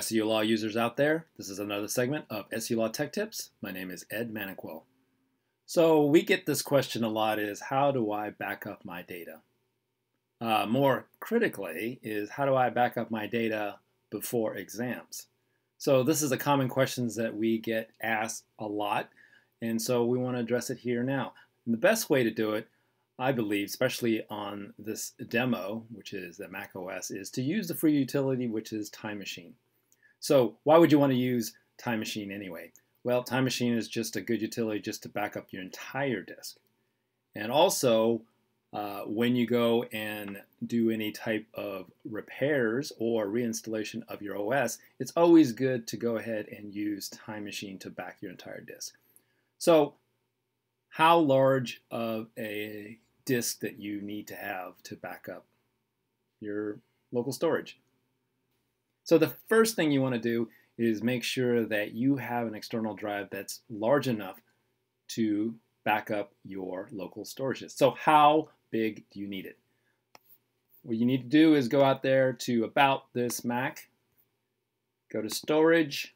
SEU Law users out there. This is another segment of SEU Law Tech Tips. My name is Ed Maniquil. So we get this question a lot is, how do I back up my data? More critically is, how do I back up my data before exams? So this is a common question that we get asked a lot, and so we want to address it here now. And the best way to do it, I believe, especially on this demo, which is the Mac OS, is to use the free utility, which is Time Machine. So why would you want to use Time Machine anyway? Well, Time Machine is just a good utility just to back up your entire disk. And also, when you go and do any type of repairs or reinstallation of your OS, it's always good to go ahead and use Time Machine to back your entire disk. So how large of a disk that you need to have to back up your local storage? So the first thing you want to do is make sure that you have an external drive that's large enough to back up your local storage disk. So how big do you need it? What you need to do is go out there to About This Mac, go to Storage,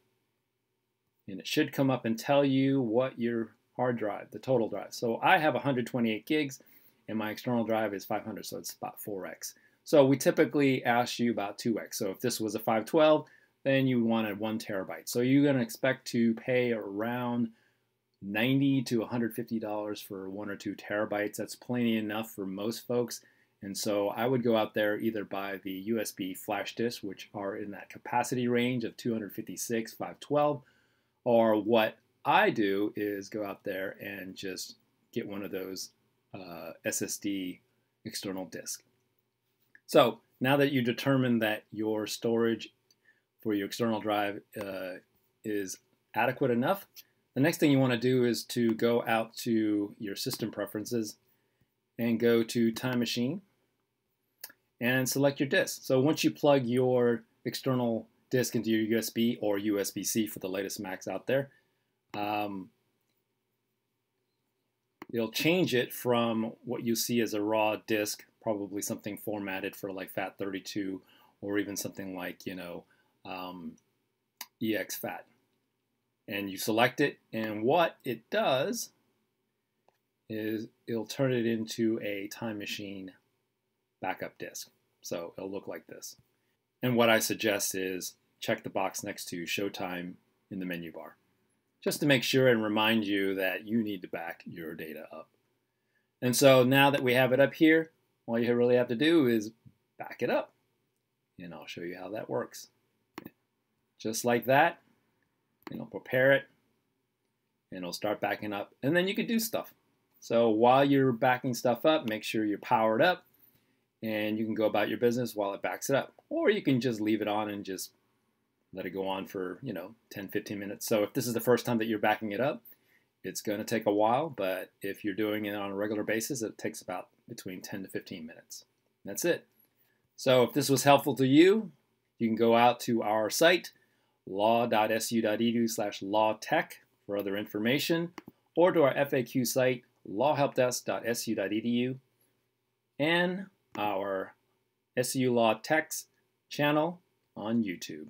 and it should come up and tell you what your hard drive, the total drive. So I have 128 gigs and my external drive is 500, so it's about 4x. So we typically ask you about 2x. So if this was a 512, then you wanted 1 terabyte. So you're going to expect to pay around $90 to $150 for 1 or 2 terabytes. That's plenty enough for most folks. And so I would go out there, either buy the USB flash disks, which are in that capacity range of 256, 512, or what I do is go out there and just get one of those SSD external disk. So now that you determine that your storage for your external drive is adequate enough, the next thing you want to do is to go out to your system preferences and go to Time Machine and select your disk. So once you plug your external disk into your USB or USB-C for the latest Macs out there, it'll change it from what you see as a raw disk, probably something formatted for like FAT32 or even something like, exFAT. And you select it, and what it does is it'll turn it into a Time Machine backup disk. So it'll look like this. And what I suggest is check the box next to Show Time in the menu bar, just to make sure and remind you that you need to back your data up. And so now that we have it up here, all you really have to do is back it up. And I'll show you how that works. Just like that. And I'll prepare it. And it'll start backing up. And then you can do stuff. So while you're backing stuff up, make sure you're powered up. And you can go about your business while it backs it up. Or you can just leave it on and just let it go on for 10, 15 minutes. So if this is the first time that you're backing it up, it's going to take a while, but if you're doing it on a regular basis, it takes about between 10 to 15 minutes. That's it. So if this was helpful to you, you can go out to our site, law.su.edu/lawtech for other information, or to our FAQ site, lawhelpdesk.su.edu, and our SEU Law Techs channel on YouTube.